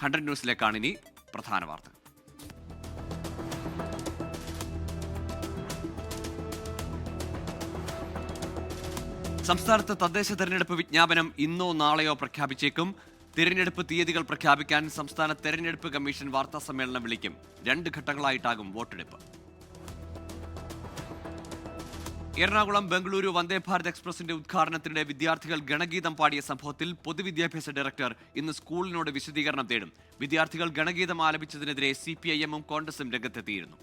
100 ന്യൂസിലേക്കാണ് ഇനി പ്രധാന വാർത്തകൾ. സംസ്ഥാനത്ത് തദ്ദേശ തെരഞ്ഞെടുപ്പ് വിജ്ഞാപനം ഇന്നോ നാളെയോ പ്രഖ്യാപിച്ചേക്കും. തിരഞ്ഞെടുപ്പ് തീയതികൾ പ്രഖ്യാപിക്കാൻ സംസ്ഥാന തെരഞ്ഞെടുപ്പ് കമ്മീഷൻ വാർത്താ സമ്മേളനം വിളിക്കും. 2 ഘട്ടങ്ങളായിട്ടാകും വോട്ടെടുപ്പ്. എറണാകുളം ബംഗളൂരു വന്ദേ ഭാരത് എക്സ്പ്രസിന്റെ ഉദ്ഘാടനത്തിനിടെ വിദ്യാർത്ഥികൾ ഗണഗീതം പാടിയ സംഭവത്തിൽ പൊതുവിദ്യാഭ്യാസ ഡയറക്ടർ ഇന്ന് സ്കൂളിനോട് വിശദീകരണം തേടും. വിദ്യാർത്ഥികൾ ഗണഗീതം ആലപിച്ചതിനെതിരെ CPIM-ഉം കോൺഗ്രസും രംഗത്തെത്തിയിരുന്നു.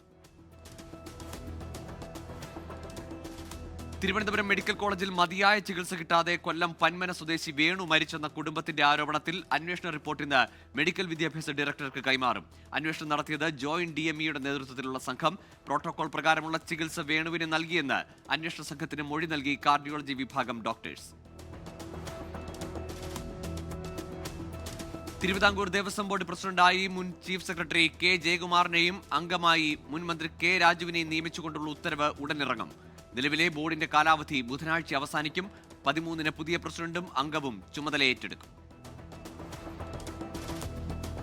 തിരുവനന്തപുരം മെഡിക്കൽ കോളേജിൽ മതിയായ ചികിത്സ കിട്ടാതെ കൊല്ലം പന്മന സ്വദേശി വേണു മരിച്ചെന്ന കുടുംബത്തിന്റെ ആരോപണത്തിൽ അന്വേഷണ റിപ്പോർട്ട് ഇന്ന് മെഡിക്കൽ വിദ്യാഭ്യാസ ഡയറക്ടർക്ക് കൈമാറും. അന്വേഷണം നടത്തിയത് ജോയിന്റ് DMEയുടെ നേതൃത്വത്തിലുള്ള സംഘം. പ്രോട്ടോകോൾ പ്രകാരമുള്ള ചികിത്സ വേണുവിന് നൽകിയെന്ന് അന്വേഷണ സംഘത്തിന് മൊഴി നൽകി കാർഡിയോളജി വിഭാഗം ഡോക്ടേഴ്സ്. തിരുവിതാംകൂർ ദേവസ്വം ബോർഡ് പ്രസിഡന്റായി മുൻ ചീഫ് സെക്രട്ടറി K ജയകുമാറിനെയും അംഗമായി മുൻ മന്ത്രി K രാജുവിനെയും നിയമിച്ചുകൊണ്ടുള്ള ഉത്തരവ് ഉടനിറങ്ങും. നിലവിലെ ബോർഡിന്റെ കാലാവധി ബുധനാഴ്ച അവസാനിക്കും. 13-ന് പുതിയ പ്രസിഡന്റും അംഗവും ചുമതലയേറ്റെടുക്കും.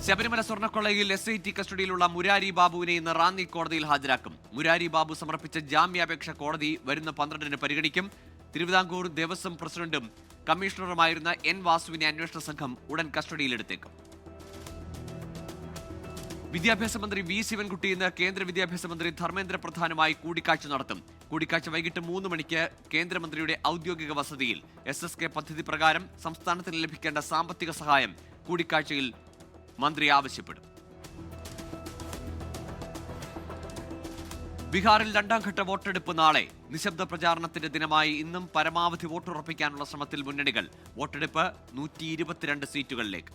ശബരിമല സ്വർണ്ണക്കൊള്ളയിൽ SIT കസ്റ്റഡിയിലുള്ള മുരാരി ബാബുവിനെ ഇന്ന് റാന്നി കോടതിയിൽ ഹാജരാക്കും. മുരാരി ബാബു സമർപ്പിച്ച ജാമ്യാപേക്ഷ കോടതി വരുന്ന 12-ന് പരിഗണിക്കും. തിരുവിതാംകൂർ ദേവസ്വം പ്രസിഡന്റും കമ്മീഷണറുമായിരുന്ന N വാസുവിനെ അന്വേഷണ സംഘം ഉടൻ കസ്റ്റഡിയിലെടുത്തേക്കും. വിദ്യാഭ്യാസ മന്ത്രി V ശിവൻകുട്ടി ഇന്ന് കേന്ദ്ര വിദ്യാഭ്യാസ മന്ത്രി ധർമ്മേന്ദ്ര പ്രധാനുമായി കൂടിക്കാഴ്ച നടത്തും. കൂടിക്കാഴ്ച വൈകിട്ട് 3 മണിക്ക് കേന്ദ്രമന്ത്രിയുടെ ഔദ്യോഗിക വസതിയിൽ. SSK പദ്ധതി പ്രകാരം സംസ്ഥാനത്തിന് ലഭിക്കേണ്ട സാമ്പത്തിക സഹായം കൂടിക്കാഴ്ചയിൽ മന്ത്രി ആവശ്യപ്പെടും. ബീഹാറിൽ 2ാം ഘട്ട വോട്ടെടുപ്പ് നാളെ. നിശബ്ദ പ്രചാരണത്തിന്റെ ദിനമായി ഇന്നും പരമാവധി വോട്ടുറപ്പിക്കാനുള്ള ശ്രമത്തിൽ മുന്നണികൾ. വോട്ടെടുപ്പ് 122 സീറ്റുകളിലേക്ക്.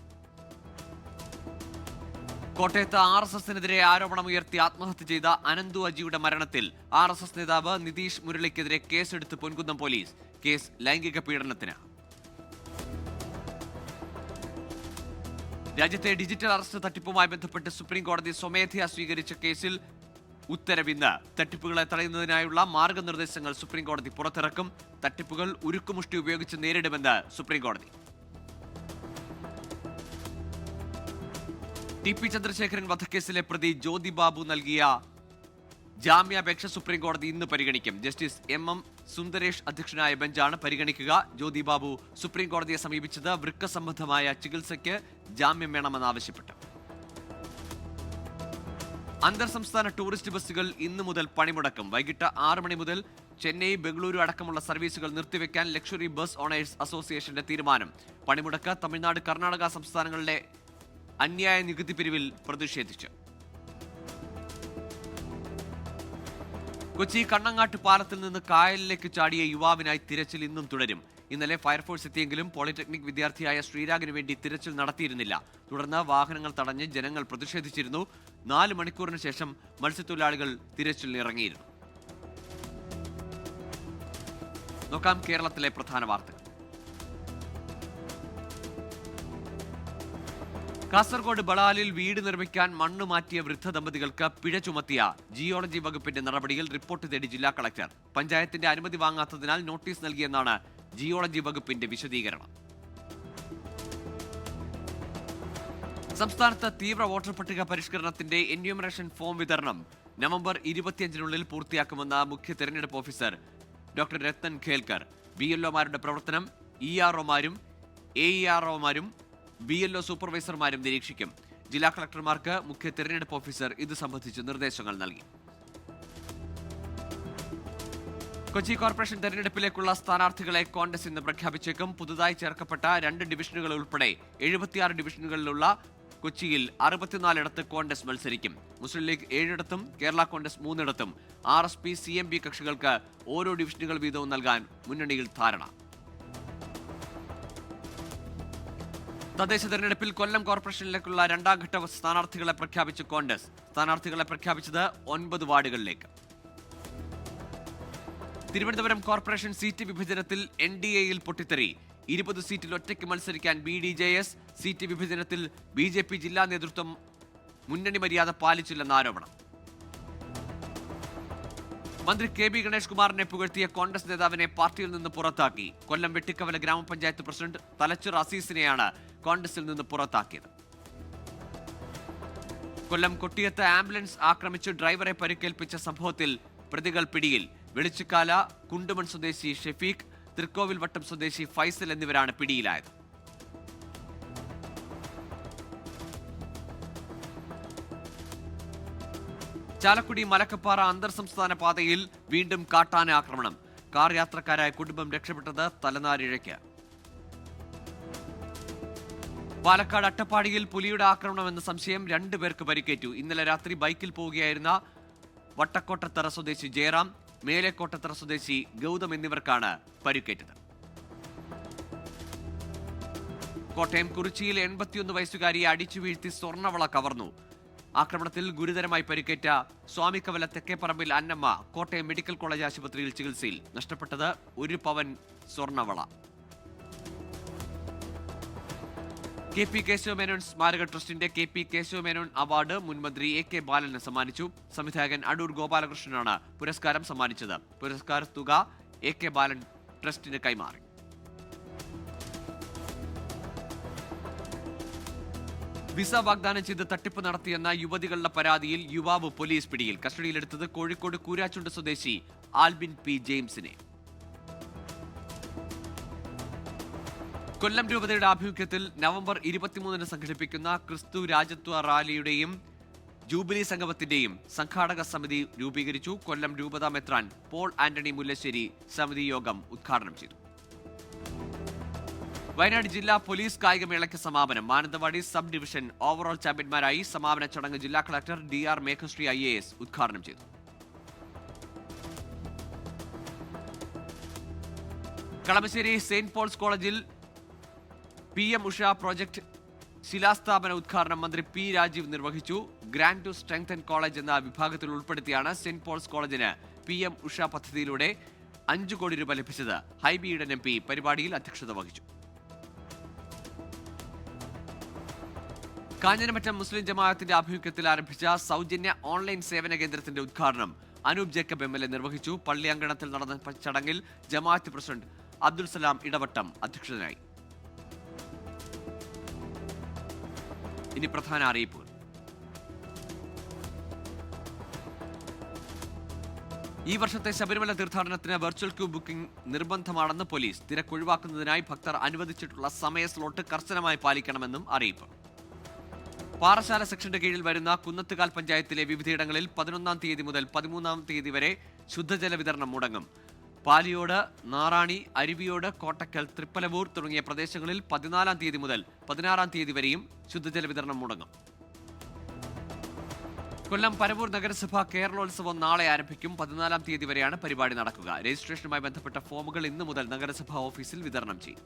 കോട്ടയത്ത് RSSനെതിരെ ആരോപണമുയർത്തി ആത്മഹത്യ ചെയ്ത അനന്തു അജിയുടെ മരണത്തിൽ RSS നേതാവ് നിതീഷ് മുരളിക്കെതിരെ കേസെടുത്ത് പൊൻകുന്നം പോലീസ്. കേസ് ലൈംഗിക പീഡനത്തിന്. രാജ്യത്തെ ഡിജിറ്റൽ അറസ്റ്റ് തട്ടിപ്പുമായി ബന്ധപ്പെട്ട് സുപ്രീം കോടതി സ്വമേധയാ സ്വീകരിച്ച കേസിൽ ഉത്തരവിന്ന്. തട്ടിപ്പുകളെ തടയുന്നതിനായുള്ള മാർഗനിർദ്ദേശങ്ങൾ സുപ്രീം കോടതി പുറത്തിറക്കും. തട്ടിപ്പുകൾ ഉരുക്കുമുഷ്ടി ഉപയോഗിച്ച് നേരിടുമെന്ന് സുപ്രീം കോടതി. TP ചന്ദ്രശേഖരൻ വധക്കേസിലെ പ്രതി ജ്യോതി ബാബു നൽകിയ ജാമ്യാപേക്ഷ സുപ്രീം കോടതി ഇന്ന് പരിഗണിക്കും. ജസ്റ്റിസ് MM സുന്ദരേഷ് അധ്യക്ഷനായ ബെഞ്ചാണ് പരിഗണിക്കുക. ജ്യോതി ബാബു സുപ്രീം കോടതിയെ സമീപിച്ചത് വൃക്ക സംബന്ധമായ ചികിത്സയ്ക്ക് ജാമ്യം വേണമെന്നാവശ്യപ്പെട്ടു. അന്തർ സംസ്ഥാന ടൂറിസ്റ്റ് ബസ്സുകൾ ഇന്നു മുതൽ പണിമുടക്കും. വൈകിട്ട് 6 മണി മുതൽ ചെന്നൈ, ബംഗളൂരു അടക്കമുള്ള സർവീസുകൾ നിർത്തിവെക്കാൻ ലക്ഷറി ബസ് ഓണേഴ്സ് അസോസിയേഷന്റെ തീരുമാനം. പണിമുടക്ക് തമിഴ്നാട്, കർണാടക സംസ്ഥാനങ്ങളിലെ അന്യായ നികുതി പിരിവിൽ പ്രതിഷേധിച്ചു. കൊച്ചി കണ്ണങ്ങാട്ട് പാലത്തിൽ നിന്ന് കായലിലേക്ക് ചാടിയ യുവാവിനായി തിരച്ചിൽ ഇന്നും തുടരും. ഇന്നലെ ഫയർഫോഴ്സ് എത്തിയെങ്കിലും പോളിടെക്നിക് വിദ്യാർത്ഥിയായ ശ്രീരാഗിന് വേണ്ടി തിരച്ചിൽ നടത്തിയിരുന്നില്ല. തുടർന്ന് വാഹനങ്ങൾ തടഞ്ഞ് ജനങ്ങൾ പ്രതിഷേധിച്ചിരുന്നു. 4 മണിക്കൂറിന് ശേഷം മത്സ്യത്തൊഴിലാളികൾ തിരച്ചിലിനിറങ്ങിയിരുന്നു. നോക്കാം കേരളത്തിലെ പ്രധാന വാർത്തകൾ. കാസർഗോഡ് ബളാലിൽ വീട് നിർമ്മിക്കാൻ മണ്ണ് മാറ്റിയ വൃദ്ധ ദമ്പതികൾക്ക് പിഴ ചുമത്തിയ ജിയോളജി വകുപ്പിന്റെ നടപടിയിൽ റിപ്പോർട്ട് തേടി ജില്ലാ കളക്ടർ. പഞ്ചായത്തിന്റെ അനുമതി വാങ്ങാത്തതിനാൽ നോട്ടീസ് നൽകിയെന്നാണ് ജിയോളജി വകുപ്പിന്റെ വിശദീകരണം. സംസ്ഥാനത്ത് തീവ്ര വോട്ടർ പട്ടിക പരിഷ്കരണത്തിന്റെ എന്യൂമറേഷൻ ഫോം വിതരണം നവംബർ 25-നുള്ളിൽ പൂർത്തിയാക്കുമെന്ന് മുഖ്യ തെരഞ്ഞെടുപ്പ് ഓഫീസർ ഡോക്ടർ രത്തൻ ഖേൽക്കർ. BLOമാരുടെ പ്രവർത്തനം EROമാരും AEROമാരും BLO സൂപ്പർവൈസർമാരും നിരീക്ഷിക്കും. ജില്ലാ കളക്ടർമാർക്ക് മുഖ്യ തെരഞ്ഞെടുപ്പ് ഓഫീസർ ഇത് സംബന്ധിച്ച് നിർദ്ദേശങ്ങൾ നൽകി. കൊച്ചി കോർപ്പറേഷൻ തെരഞ്ഞെടുപ്പിലേക്കുള്ള സ്ഥാനാർത്ഥികളെ കോൺഗ്രസ് ഇന്ന് പ്രഖ്യാപിച്ചേക്കും. പുതുതായി ചേർക്കപ്പെട്ട 2 ഡിവിഷനുകൾ ഉൾപ്പെടെ 76 ഡിവിഷനുകളിലുള്ള കൊച്ചിയിൽ 64 കോൺഗ്രസ് മത്സരിക്കും. മുസ്ലിം ലീഗ് 7 കേരള കോൺഗ്രസ് 3 RSP CMB കക്ഷികൾക്ക് ഓരോ ഡിവിഷനുകൾ വീതവും നൽകാൻ മുന്നണിയിൽ ധാരണ. തദ്ദേശ തെരഞ്ഞെടുപ്പിൽ കൊല്ലം കോർപ്പറേഷനിലേക്കുള്ള 2ാം ഘട്ട സ്ഥാനാർത്ഥികളെ പ്രഖ്യാപിച്ച കോൺഗ്രസ്. സ്ഥാനാർത്ഥികളെ പ്രഖ്യാപിച്ചത് 9 വാർഡുകളിലേക്ക്. തിരുവനന്തപുരം കോർപ്പറേഷൻ സീറ്റ് വിഭജനത്തിൽ NDAയിൽ പൊട്ടിത്തെറി. 20 സീറ്റിൽ ഒറ്റയ്ക്ക് മത്സരിക്കാൻ BDJS. സീറ്റ് വിഭജനത്തിൽ BJP ജില്ലാ നേതൃത്വം മുന്നണി മര്യാദ പാലിച്ചില്ലെന്ന ആരോപണം. മന്ത്രി KB ഗണേഷ് കുമാറിനെ പുകഴ്ത്തിയ കോൺഗ്രസ് നേതാവിനെ പാർട്ടിയിൽ നിന്ന് പുറത്താക്കി. കൊല്ലം വെട്ടിക്കവല ഗ്രാമപഞ്ചായത്ത് പ്രസിഡന്റ് തലച്ചൂർ അസീസിനെയാണ് കോൺഗ്രസിൽ നിന്ന് പുറത്താക്കിയത്. കൊല്ലം കൊട്ടിയത്ത് ആംബുലൻസ് ആക്രമിച്ച് ഡ്രൈവറെ പരിക്കേൽപ്പിച്ച സംഭവത്തിൽ പ്രതികൾ പിടിയിൽ. വെളിച്ചിക്കാല കുണ്ടുമൺ സ്വദേശി ഷെഫീഖ്, തൃക്കോവിൽവട്ടം സ്വദേശി ഫൈസൽ എന്നിവരാണ് പിടിയിലായത്. ചാലക്കുടി മലക്കപ്പാറ അന്തർ സംസ്ഥാന പാതയിൽ വീണ്ടും കാട്ടാന ആക്രമണം. കാർ യാത്രക്കാരായ കുടുംബം രക്ഷപ്പെട്ടത് തലനാരിഴയ്ക്ക്. പാലക്കാട് അട്ടപ്പാടിയിൽ പുലിയുടെ ആക്രമണമെന്ന സംശയം 2 പേർക്ക് പരിക്കേറ്റു. ഇന്നലെ രാത്രി ബൈക്കിൽ പോവുകയായിരുന്ന വട്ടക്കോട്ടത്തറ സ്വദേശി ജയറാം, മേലെക്കോട്ടത്തറ സ്വദേശി ഗൗതം എന്നിവർക്കാണ് പരിക്കേറ്റത്. കോട്ടയം കുറിച്ചിയിൽ 81 വയസ്സുകാരിയെ അടിച്ചു വീഴ്ത്തി സ്വർണ്ണവള കവർന്നു. ആക്രമണത്തിൽ ഗുരുതരമായി പരിക്കേറ്റ സ്വാമിക്കവല തെക്കേപ്പറമ്പിൽ അന്നമ്മ കോട്ടയം മെഡിക്കൽ കോളേജ് ആശുപത്രിയിൽ ചികിത്സയിൽ. നഷ്ടപ്പെട്ടത് 1 പവൻ സ്വർണ്ണവള. KP കേശവമേനോൻ സ്മാരക ട്രസ്റ്റിന്റെ KP കേശവമേനോൻ അവാർഡ് മുൻമന്ത്രി AK ബാലന് സമ്മാനിച്ചു. സംവിധായകൻ അടൂർ ഗോപാലകൃഷ്ണനാണ് പുരസ്കാരം സമ്മാനിച്ചത്. പുരസ്കാര തുക AK ബാലൻ ട്രസ്റ്റിന് കൈമാറി. വിസ വാഗ്ദാനം ചെയ്ത് തട്ടിപ്പ് നടത്തിയെന്ന യുവതികളുടെ പരാതിയിൽ യുവാവ് പോലീസ് പിടിയിൽ. കസ്റ്റഡിയിലെടുത്തത് കോഴിക്കോട് കൂരാച്ചുണ്ട് സ്വദേശി ആൽബിൻ P ജെയിംസിനെ. കൊല്ലം രൂപതയുടെ ആഭിമുഖ്യത്തിൽ നവംബർ 23 സംഘടിപ്പിക്കുന്ന ക്രിസ്തു രാജത്വ റാലിയുടെയും ജൂബിലി സംഗമത്തിന്റെയും സംഘാടക സമിതി രൂപീകരിച്ചു. കൊല്ലം രൂപത മെത്രാൻ പോൾ ആന്റണി മുല്ലശ്ശേരി സമിതി യോഗം ഉദ്ഘാടനം ചെയ്തു. വയനാട് ജില്ലാ പോലീസ് കായികമേളയ്ക്ക് സമാപനം. മാനന്തവാടി സബ് ഡിവിഷൻ ഓവറോൾ ചാമ്പ്യന്മാരായി. സമാപന ചടങ്ങ് ജില്ലാ കളക്ടർ DR മേഘശ്രീ IAS ഉദ്ഘാടനം ചെയ്തു. കളമശ്ശേരി സെന്റ് പോൾസ് കോളേജിൽ PM ഉഷ പ്രോജക്ട് ശിലാസ്ഥാപന ഉദ്ഘാടനം മന്ത്രി P രാജീവ് നിർവഹിച്ചു. ഗ്രാൻഡ് ടു സ്ട്രെങ്തൻ കോളേജ് എന്ന വിഭാഗത്തിൽ ഉൾപ്പെടുത്തിയാണ് സെന്റ് പോൾസ് കോളേജിന് PM ഉഷ പദ്ധതിയിലൂടെ 5 കോടി രൂപ ലഭിച്ചത്. ഹൈബി ഈഡൻ MP പരിപാടിയിൽ അധ്യക്ഷത വഹിച്ചു. കാഞ്ഞിരമറ്റം മുസ്ലിം ജമാഅത്തിന്റെ ആഭിമുഖ്യത്തിൽ ആരംഭിച്ച സൗജന്യ ഓൺലൈൻ സേവന കേന്ദ്രത്തിന്റെ ഉദ്ഘാടനം അനൂപ് ജേക്കബ് MLA നിർവഹിച്ചു. പള്ളി അങ്കണത്തിൽ നടന്ന ചടങ്ങിൽ ജമാഅത്ത് പ്രസിഡന്റ് അബ്ദുൽ സലാം ഇടവട്ടം അധ്യക്ഷനായി. ഇനി പ്രധാന അറിയിപ്പുകൾ. ഈ വർഷത്തെ ശബരിമല തീർത്ഥാടനത്തിന് വെർച്വൽ ക്യൂ ബുക്കിംഗ് നിർബന്ധമാണെന്ന് പോലീസ്. തിരക്ക് ഒഴിവാക്കുന്നതിനായി ഭക്തർ അനുവദിച്ചിട്ടുള്ള സമയ സ്ലോട്ട് കർശനമായി പാലിക്കണമെന്നും അറിയിപ്പ്. പാറശാല സെക്ഷന്റെ കീഴിൽ വരുന്ന കുന്നത്തുകാൽ പഞ്ചായത്തിലെ വിവിധയിടങ്ങളിൽ 11-ാം തീയതി മുതൽ 13-ാം തീയതി വരെ ശുദ്ധജല വിതരണം മുടങ്ങും. പാലിയോട്, നാറാണി, അരുവിയോട്, കോട്ടക്കൽ, തൃപ്പലവൂർ തുടങ്ങിയ പ്രദേശങ്ങളിൽ 14-ാം തീയതി മുതൽ 16-ാം തീയതി വരെയും ശുദ്ധജല വിതരണം മുടങ്ങും. കൊല്ലം പരവൂർ നഗരസഭ കേരളോത്സവം നാളെ ആരംഭിക്കും. 14-ാം തീയതി വരെയാണ് പരിപാടി നടക്കുക. രജിസ്ട്രേഷനുമായി ബന്ധപ്പെട്ട ഫോമുകൾ ഇന്നു മുതൽ നഗരസഭാ ഓഫീസിൽ വിതരണം ചെയ്യും.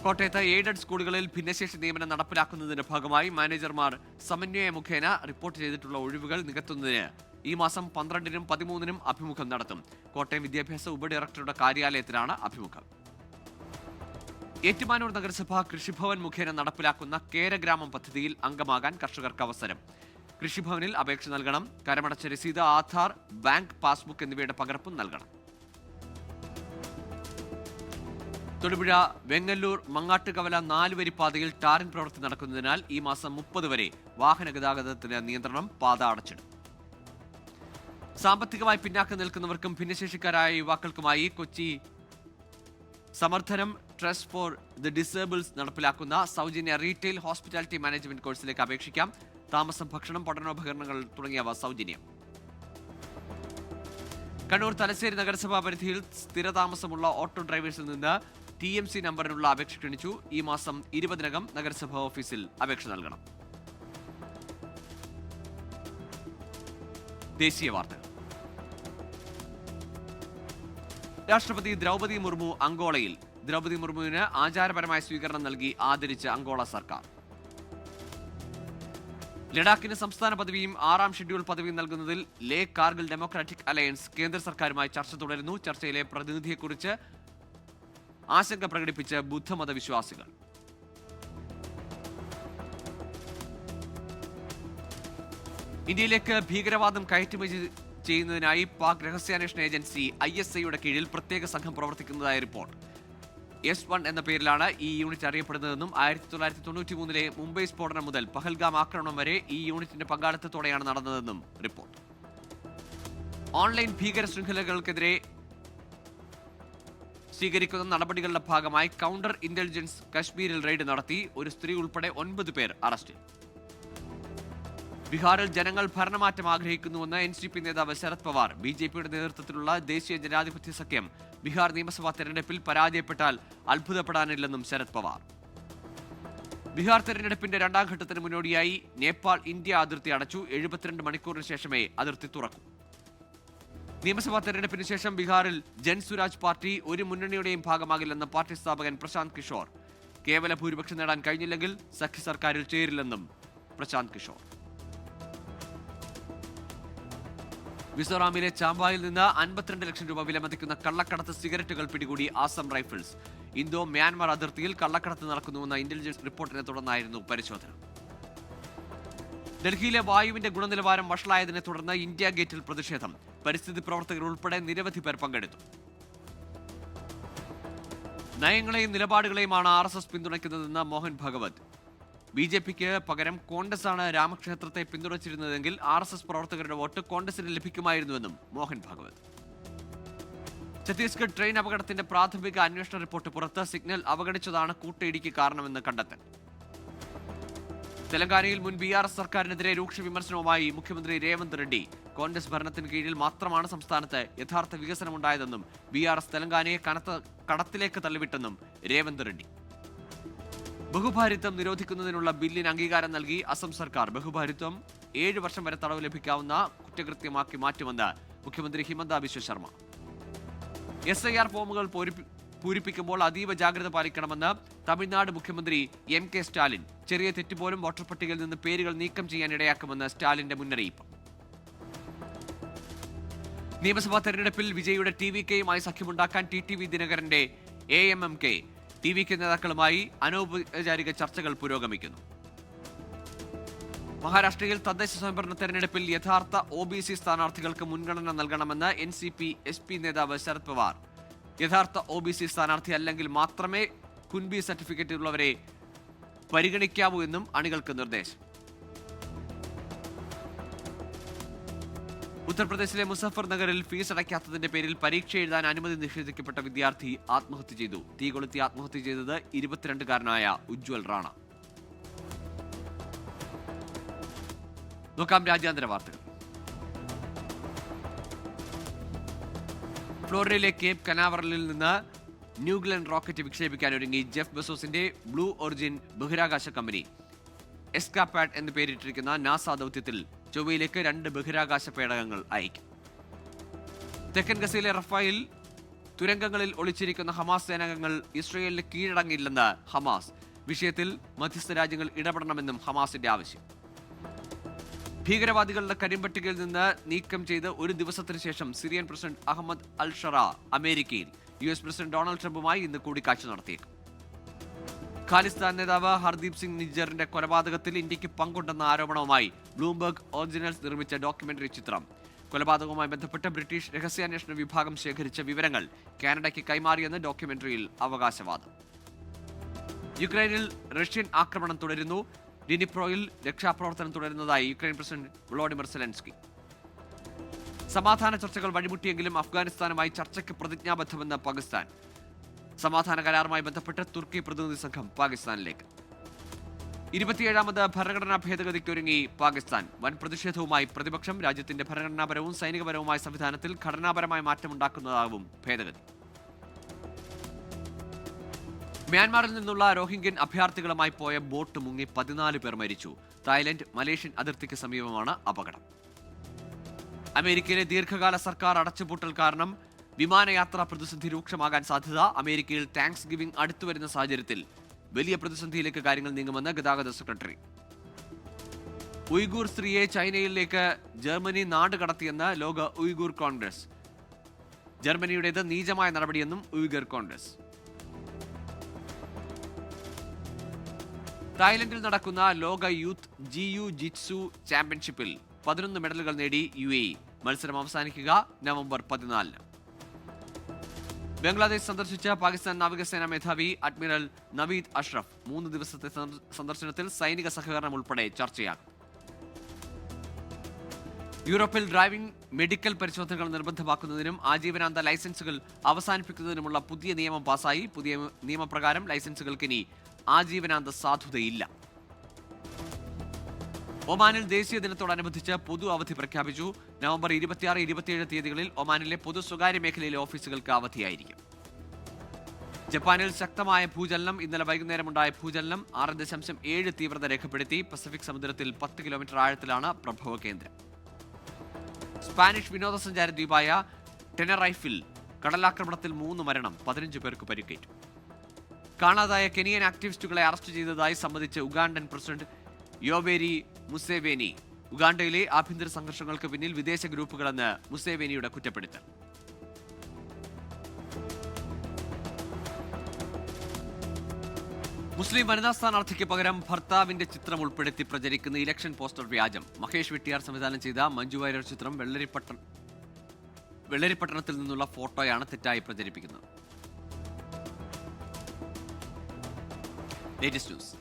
കോട്ടയത്ത് എയ്ഡഡ് സ്കൂളുകളിൽ ഭിന്നശേഷി നിയമനം നടപ്പിലാക്കുന്നതിന്റെ ഭാഗമായി മാനേജർമാർ സമന്വയ മുഖേന റിപ്പോർട്ട് ചെയ്തിട്ടുള്ള ഒഴിവുകൾ നികത്തുന്നതിന് ഈ മാസം 12-നും 13-നും അഭിമുഖം നടത്തും. കോട്ടയം വിദ്യാഭ്യാസ ഉപഡയറക്ടറുടെ കാര്യാലയത്തിലാണ് അഭിമുഖം. ഏറ്റുമാനൂർ നഗരസഭ കൃഷിഭവൻ മുഖേന നടപ്പിലാക്കുന്ന കേരഗ്രാമം പദ്ധതിയിൽ അംഗമാകാൻ കർഷകർക്ക് അവസരം. കൃഷിഭവനിൽ അപേക്ഷ നൽകണം. കരമടച്ച രസീത്, ആധാർ, ബാങ്ക് പാസ്ബുക്ക് എന്നിവയുടെ പകർപ്പും നൽകണം. തൊടുപുഴ വെങ്ങല്ലൂർ മങ്ങാട്ടുകവല 4 പാതയിൽ ടാറിംഗ് പ്രവൃത്തി നടക്കുന്നതിനാൽ ഈ മാസം 30 വരെ വാഹന ഗതാഗതത്തിന് നിയന്ത്രണം. പാത അടച്ചിടും. സാമ്പത്തികമായി പിന്നാക്കം നിൽക്കുന്നവർക്കും ഭിന്നശേഷിക്കാരായ യുവാക്കൾക്കുമായി Kochi Samarthanam trust for the disables നടപ്പിലാക്കുന്ന സൗജന്യ റീറ്റെയിൽ ഹോസ്പിറ്റാലിറ്റി മാനേജ്മെന്റ് കോഴ്സിലേക്ക് അപേക്ഷിക്കാം. താമസം, ഭക്ഷണം, പഠനോപകരണങ്ങൾ തുടങ്ങിയവ സൗജന്യം. കണ്ണൂർ തലശ്ശേരി നഗരസഭാ പരിധിയിൽ സ്ഥിരതാമസമുള്ള ഓട്ടോ ഡ്രൈവേഴ്സിൽ നിന്ന് TMC നമ്പറിനുള്ള അപേക്ഷ ക്ഷണിച്ചു. ഈ മാസം 20-നകം നഗരസഭാ ഓഫീസിൽ അപേക്ഷ നൽകണം. ദേശീയ വാർത്തകൾ. രാഷ്ട്രപതി ദ്രൗപദി മുർമു അങ്കോളയിൽ. ദ്രൗപദി മുർമുവിന് ആചാരപരമായ സ്വീകരണം നൽകി ആദരിച്ച് അങ്കോള സർക്കാർ. ലഡാക്കിന് സംസ്ഥാന പദവിയും 6-ാം ഷെഡ്യൂൾ പദവിയും നൽകുന്നതിൽ ലേ കാർഗിൽ ഡെമോക്രാറ്റിക് അലയൻസ് കേന്ദ്ര സർക്കാരുമായി ചർച്ച തുടരുന്നു. ചർച്ചയിലെ പ്രതിനിധിയെക്കുറിച്ച് ആശങ്ക പ്രകടിപ്പിച്ച് ബുദ്ധമത വിശ്വാസികൾ. ഇന്ത്യയിലേക്ക് ഭീകരവാദം കയറ്റുമതി ചെയ്യുന്നതിനായി പാക് രഹസ്യാന്വേഷണ ഏജൻസി ISIയുടെ കീഴിൽ പ്രത്യേക സംഘം പ്രവർത്തിക്കുന്നതായി റിപ്പോർട്ട്. S1 എന്ന പേരിലാണ് ഈ യൂണിറ്റ് അറിയപ്പെടുന്നതെന്നും 1993 മുംബൈ സ്ഫോടനം മുതൽ പഹൽഗാം ആക്രമണം വരെ ഈ യൂണിറ്റിന്റെ പങ്കാളിത്തത്തോടെയാണ് നടന്നതെന്നും റിപ്പോർട്ട്. ഓൺലൈൻ ഭീകര ശൃംഖലകൾക്കെതിരെ സ്വീകരിക്കുന്ന നടപടികളുടെ ഭാഗമായി കൗണ്ടർ ഇന്റലിജൻസ് കശ്മീരിൽ റെയ്ഡ് നടത്തി. ഒരു സ്ത്രീ ഉൾപ്പെടെ 9 പേർ അറസ്റ്റിൽ. ബീഹാറിൽ ജനങ്ങൾ ഭരണമാറ്റം ആഗ്രഹിക്കുന്നുവെന്ന് NCP നേതാവ് ശരത് പവാർ. BJPയുടെ നേതൃത്വത്തിലുള്ള ദേശീയ ജനാധിപത്യ സഖ്യം ബീഹാർ നിയമസഭാ തെരഞ്ഞെടുപ്പിൽ പരാജയപ്പെട്ടാൽ അത്ഭുതപ്പെടാനില്ലെന്നും ശരത് പവാർ. ബീഹാർ തെരഞ്ഞെടുപ്പിന്റെ രണ്ടാം ഘട്ടത്തിന് മുന്നോടിയായി നേപ്പാൾ ഇന്ത്യ അതിർത്തി അടച്ചു. 72 മണിക്കൂറിന് ശേഷമേ അതിർത്തി തുറക്കൂ. നിയമസഭാ തെരഞ്ഞെടുപ്പിന് ശേഷം ബീഹാറിൽ ജൻസുരാജ് പാർട്ടി ഒരു മുന്നണിയുടെയും ഭാഗമാകില്ലെന്ന് പാർട്ടി സ്ഥാപകൻ പ്രശാന്ത് കിഷോർ. കേവല ഭൂരിപക്ഷം നേടാൻ കഴിഞ്ഞില്ലെങ്കിൽ സഖ്യ സർക്കാരിൽ ചേരില്ലെന്നും പ്രശാന്ത് കിഷോർ. മിസോറാമിലെ ചാമ്പായിൽ നിന്ന് 52 ലക്ഷം രൂപ വിലമതിക്കുന്ന കള്ളക്കടത്ത് സിഗരറ്റുകൾ പിടികൂടി ആസം റൈഫിൾസ്. ഇന്തോ മ്യാൻമാർ അതിർത്തിയിൽ കള്ളക്കടത്ത് നടക്കുന്നുവെന്ന ഇന്റലിജൻസ് റിപ്പോർട്ടിനെ തുടർന്നായിരുന്നു പരിശോധന. ഡൽഹിയിലെ വായുവിന്റെ ഗുണനിലവാരം വഷളായതിനെ തുടർന്ന് ഇന്ത്യ ഗേറ്റിൽ പ്രതിഷേധം. പരിസ്ഥിതി പ്രവർത്തകർ ഉൾപ്പെടെ നിരവധി പേർ പങ്കെടുത്തു. നയങ്ങളെയും നിലപാടുകളെയുമാണ് RSS പിന്തുണയ്ക്കുന്നതെന്ന് മോഹൻ ഭഗവത്. BJPക്ക് പകരം കോൺഗ്രസാണ് രാമക്ഷേത്രത്തെ പിന്തുണച്ചിരുന്നതെങ്കിൽ RSS പ്രവർത്തകരുടെ വോട്ട് കോൺഗ്രസിന് ലഭിക്കുമായിരുന്നുവെന്നും മോഹൻ ഭഗവത്. ഛത്തീസ്ഗഡ് ട്രെയിൻ അപകടത്തിന്റെ പ്രാഥമിക അന്വേഷണ റിപ്പോർട്ട് പുറത്ത്. സിഗ്നൽ അവഗണിച്ചതാണ് കൂട്ടയിടിക്ക് കാരണമെന്ന് കണ്ടെത്തൽ. തെലങ്കാനയിൽ മുൻ BRS സർക്കാരിനെതിരെ രൂക്ഷ വിമർശനവുമായി മുഖ്യമന്ത്രി രേവന്ത് റെഡ്ഡി. കോൺഗ്രസ് ഭരണത്തിന് കീഴിൽ മാത്രമാണ് സംസ്ഥാനത്ത് യഥാർത്ഥ വികസനമുണ്ടായതെന്നും BRS തെലങ്കാനയെ കനത്ത കടത്തിലേക്ക് തള്ളിവിട്ടെന്നും രേവന്ത് റെഡ്ഡി. ബഹുഭാരിത്വം നിരോധിക്കുന്നതിനുള്ള ബില്ലിന് അംഗീകാരം നൽകി അസം സർക്കാർ. ബഹുഭാരിത്വം 7 വർഷം വരെ തടവ് ലഭിക്കാവുന്ന കുറ്റകൃത്യമാക്കി മാറ്റുമെന്ന് മുഖ്യമന്ത്രി ഹിമന്ത ബിശ്വ ശർമ്മ. SIR ഫോമുകൾ പൂരിപ്പിക്കുമ്പോൾ അതീവ ജാഗ്രത പാലിക്കണമെന്ന് തമിഴ്നാട് മുഖ്യമന്ത്രി MK സ്റ്റാലിൻ. ചെറിയ തെറ്റുപോലും വോട്ടർ പട്ടികയിൽ നിന്ന് പേരുകൾ നീക്കം ചെയ്യാൻ ഇടയാക്കുമെന്ന് സ്റ്റാലിന്റെ മുന്നറിയിപ്പ്. നിയമസഭാ തെരഞ്ഞെടുപ്പിൽ വിജയിയുടെ TVKയുമായി സഖ്യമുണ്ടാക്കാൻ TTV ദിനകരന്റെ AMMK. TVK നേതാക്കളുമായി അനൗപചാരിക ചർച്ചകൾ പുരോഗമിക്കുന്നു. മഹാരാഷ്ട്രയിൽ തദ്ദേശ സ്വയംഭരണ തെരഞ്ഞെടുപ്പിൽ യഥാർത്ഥ OBC സ്ഥാനാർത്ഥികൾക്ക് മുൻഗണന നൽകണമെന്ന് NCP SP നേതാവ് ശരത് പവാർ. യഥാർത്ഥ OBC സ്ഥാനാർത്ഥി അല്ലെങ്കിൽ മാത്രമേ കുൻബി സർട്ടിഫിക്കറ്റ് ഉള്ളവരെ പരിഗണിക്കാവൂ എന്നും അണികൾക്ക് നിർദ്ദേശം. ഉത്തർപ്രദേശിലെ മുസഫർ നഗറിൽ ഫീസ് അടയ്ക്കാത്തതിന്റെ പേരിൽ പരീക്ഷ എഴുതാൻ അനുമതി നിഷേധിക്കപ്പെട്ട വിദ്യാർത്ഥി ആത്മഹത്യ ചെയ്തു. തീ കൊളുത്തി ആത്മഹത്യ ചെയ്തത് 22-കാരനായ ഉജ്വൽ റാണ. നോക്കാം രാജ്യാന്തര വാർത്തകൾ. ഫ്ലോറിഡയിലെ കേപ്പ് കനാവറലിൽ നിന്ന് ന്യൂഗ്ലൻ റോക്കറ്റ് വിക്ഷേപിക്കാൻ ഒരുങ്ങി ജെഫ് ബെസോസിന്റെ ബ്ലൂ ഒറിജിൻ ബഹിരാകാശ കമ്പനി. എസ്കാപാഡ് എന്ന് പേരിട്ടിരിക്കുന്ന നാസ ദൗത്യത്തിൽ ചൊവ്വയിലേക്ക് 2 ബഹിരാകാശ പേടകങ്ങൾ അയക്കും. തെക്കൻ ഗസയിലെ റഫായിൽ തുരങ്കങ്ങളിൽ ഒളിച്ചിരിക്കുന്ന ഹമാസ് സേനാംഗങ്ങൾ ഇസ്രയേലിന് കീഴടങ്ങില്ലെന്ന് ഹമാസ്. വിഷയത്തിൽ മധ്യസ്ഥ രാജ്യങ്ങൾ ഇടപെടണമെന്നും ഹമാസിന്റെ ആവശ്യം. ഭീകരവാദികളുടെ കരിമ്പട്ടികയിൽ നിന്ന് നീക്കം ചെയ്ത് ഒരു ദിവസത്തിന് ശേഷം സിറിയൻ പ്രസിഡന്റ് അഹമ്മദ് അൽ ഷറ അമേരിക്കയിൽ. US പ്രസിഡന്റ് ഡൊണാൾഡ് ട്രംപുമായി ഇന്ന് കൂടിക്കാഴ്ച നടത്തിയേക്കും. ഖാലിസ്ഥാൻ നേതാവ് ഹർദീപ് സിംഗ് നിജ്ജറിന്റെ കൊലപാതകത്തിൽ ഇന്ത്യക്ക് പങ്കുണ്ടെന്ന ആരോപണവുമായി ബ്ലൂംബർഗ് ഒറിജിനൽസ് നിർമ്മിച്ച ഡോക്യുമെന്ററി ചിത്രം. കൊലപാതകവുമായി ബന്ധപ്പെട്ട് ബ്രിട്ടീഷ് രഹസ്യാന്വേഷണ വിഭാഗം ശേഖരിച്ച വിവരങ്ങൾ കാനഡയ്ക്ക് കൈമാറിയെന്ന് ഡോക്യുമെന്ററിയിൽ അവകാശവാദം. യുക്രൈനിൽ റഷ്യൻ ആക്രമണം തുടരുന്നു. ഡിനിപ്രോയിൽ രക്ഷാപ്രവർത്തനം തുടരുന്നതായി യുക്രൈൻ പ്രസിഡന്റ് വോളോഡിമർ സെലൻസ്കി. സമാധാന ചർച്ചകൾ വഴിമുട്ടിയെങ്കിലും അഫ്ഗാനിസ്ഥാനുമായി ചർച്ചയ്ക്ക് പ്രതിജ്ഞാബദ്ധമെന്ന് പാകിസ്ഥാൻ. സമാധാന കരാറുമായി ബന്ധപ്പെട്ട് തുർക്കി പ്രതിനിധി സംഘം പാകിസ്ഥാനിലേക്ക്. 27ാമത് ഭരണഘടനാ ഭേദഗതിക്കൊരുങ്ങി പാകിസ്ഥാൻ. വൻ പ്രതിഷേധവുമായി പ്രതിപക്ഷം. രാജ്യത്തിന്റെ ഭരണഘടനാപരവും സൈനികപരവുമായ സംവിധാനത്തിൽ ഘടനാപരമായ മാറ്റമുണ്ടാക്കുന്നതാവും ഭേദഗതി. മ്യാൻമാറിൽ നിന്നുള്ള റോഹിംഗ്യൻ അഭയാർത്ഥികളുമായി പോയ ബോട്ട് മുങ്ങി 14 പേർ മരിച്ചു. തായ്ലൻഡ് മലേഷ്യൻ അതിർത്തിക്ക് സമീപമാണ് അപകടം. അമേരിക്കയിലെ ദീർഘകാല സർക്കാർ അടച്ചുപൂട്ടൽ കാരണം വിമാനയാത്രാ പ്രതിസന്ധി രൂക്ഷമാകാൻ സാധ്യത. അമേരിക്കയിൽ താങ്ക്സ് ഗിവിംഗ് അടുത്തുവരുന്ന സാഹചര്യത്തിൽ വലിയ പ്രതിസന്ധിയിലേക്ക് കാര്യങ്ങൾ നീങ്ങുമെന്ന് ഗതാഗത സെക്രട്ടറി. ഉയ്ഗൂർ സ്ത്രീയെ ചൈനയിലേക്ക് ജർമ്മനി നാട് കടത്തിയെന്ന് ലോക ഉയ്ഗൂർ കോൺഗ്രസ്. ജർമ്മനിയുടേത് നീചമായ നടപടിയെന്നും ഉയ്ഗൂർ കോൺഗ്രസ്. തായ്ലൻഡിൽ നടക്കുന്ന ലോക യൂത്ത് ജിയു ജിറ്റ്സു ചാമ്പ്യൻഷിപ്പിൽ 11 മെഡലുകൾ നേടി UAE. മത്സരം അവസാനിക്കുക നവംബർ 14. ബംഗ്ലാദേശ് സന്ദർശിച്ച പാകിസ്ഥാൻ നാവികസേനാ മേധാവി അഡ്മിറൽ നവീദ് അഷ്റഫ് 3 ദിവസത്തെ സന്ദർശനത്തിൽ സൈനിക സഹകരണം ഉൾപ്പെടെ ചർച്ചയാകും. യൂറോപ്പിൽ ഡ്രൈവിംഗ് മെഡിക്കൽ പരിശോധനകൾ നിർബന്ധമാക്കുന്നതിനും ആജീവനാന്ത ലൈസൻസുകൾ അവസാനിപ്പിക്കുന്നതിനുമുള്ള പുതിയ നിയമം പാസായി. പുതിയ നിയമപ്രകാരം ലൈസൻസുകൾക്ക് ഇനി ആജീവനാന്ത സാധുതയില്ല. ഒമാനിൽ ദേശീയ ദിനത്തോടനുബന്ധിച്ച് പൊതു അവധി പ്രഖ്യാപിച്ചു. നവംബർ 26, 27 തീയതികളിൽ ഒമാനിലെ പൊതു സ്വകാര്യ മേഖലയിലെ ഓഫീസുകൾക്ക് അവധിയായിരിക്കും. ജപ്പാനിൽ ശക്തമായ ഭൂചലനം. ഇന്നലെ വൈകുന്നേരമുണ്ടായ ഭൂചലനം 6.7 തീവ്രത രേഖപ്പെടുത്തി. പസഫിക് സമുദ്രത്തിൽ 10 കിലോമീറ്റർ ആഴത്തിലാണ് പ്രഭവ കേന്ദ്രം. സ്പാനിഷ് വിനോദസഞ്ചാര ദ്വീപായ ടെനറൈഫിൽ കടലാക്രമണത്തിൽ 3 മരണം, 15 പേർക്ക് പരിക്കേറ്റു. കാണാതായ കെനിയൻ ആക്ടിവിസ്റ്റുകളെ അറസ്റ്റ് ചെയ്തതായി സമ്മതിച്ച് ഉഗാണ്ടൻ പ്രസിഡന്റ് യോവേരി മുസേവേനി. ഉഗാണ്ടയിലെ ആഭ്യന്തര സംഘർഷങ്ങൾക്ക് പിന്നിൽ വിദേശ ഗ്രൂപ്പുകളെന്ന് മുസേവേനിയുടെ കുറ്റപ്പെടുത്തൽ. മുസ്ലിം വനിതാ സ്ഥാനാർത്ഥിക്ക് പകരം ഭർത്താവിന്റെ ചിത്രം ഉൾപ്പെടുത്തി പ്രചരിക്കുന്ന ഇലക്ഷൻ പോസ്റ്റർ വ്യാജം. മഹേഷ് വെട്ടിയാർ സംവിധാനം ചെയ്ത മഞ്ജു വാര്യർ ചിത്രം വെള്ളരിപ്പട്ടണത്തിൽ നിന്നുള്ള ഫോട്ടോയാണ് തെറ്റായി പ്രചരിപ്പിക്കുന്നത്. Latest news.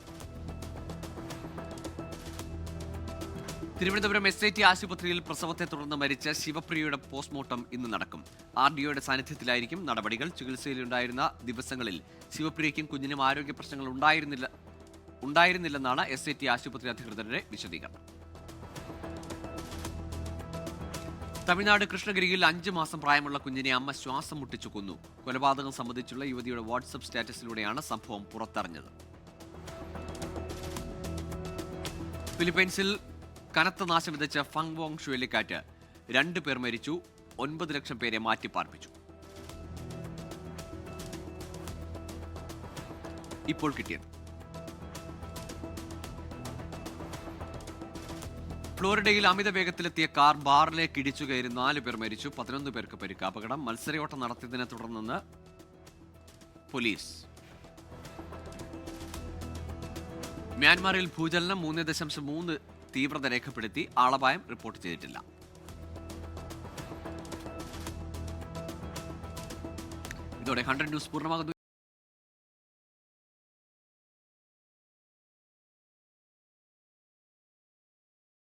തിരുവനന്തപുരം SIT ആശുപത്രിയിൽ പ്രസവത്തെ തുടർന്ന് മരിച്ച ശിവപ്രിയയുടെ പോസ്റ്റ്മോർട്ടം ഇന്ന് നടക്കും. RDOയുടെ സാന്നിധ്യത്തിലായിരിക്കും നടപടികൾ. ചികിത്സയിലുണ്ടായിരുന്ന ദിവസങ്ങളിൽ ശിവപ്രിയയ്ക്കും കുഞ്ഞിനും ആരോഗ്യ പ്രശ്നങ്ങൾ ഉണ്ടായിരുന്നില്ലെന്നാണ് SIT ആശുപത്രി അധികൃതരുടെ വിശദീകരണം. തമിഴ്നാട് കൃഷ്ണഗിരിയിൽ 5 മാസം പ്രായമുള്ള കുഞ്ഞിനെ അമ്മ ശ്വാസം മുട്ടിച്ചു കൊന്നു. കൊലപാതകം സംബന്ധിച്ചുള്ള യുവതിയുടെ വാട്സ്ആപ്പ് സ്റ്റാറ്റസിലൂടെയാണ് സംഭവം പുറത്തറിഞ്ഞത്. ഫിലിപ്പൈൻസിൽ കനത്ത നാശം വിതച്ച ഫങ് വോങ് ചുഴലിക്കാറ്റ് 2 പേർ മരിച്ചു. 9 ലക്ഷം പേരെ മാറ്റിപ്പാർപ്പിച്ചു. ഇപ്പോൾ കിട്ടിയത്. ഫ്ലോറിഡയിൽ അമിത വേഗത്തിലെത്തിയ കാർ ബാറിലേക്ക് ഇടിച്ചു കയറി 4 പേർ മരിച്ചു. 11 പേർക്ക് പരിക്ക്. അപകടം മത്സരയോട്ടം നടത്തിയതിനെ തുടർന്ന് പോലീസ്. മ്യാൻമാറിൽ ഭൂചലനം 3.3 തീവ്രത രേഖപ്പെടുത്തി. ആളപായം റിപ്പോർട്ട് ചെയ്തിട്ടില്ല. ഇതോടെ 100 ന്യൂസ് പൂർണ്ണമാകുന്നു.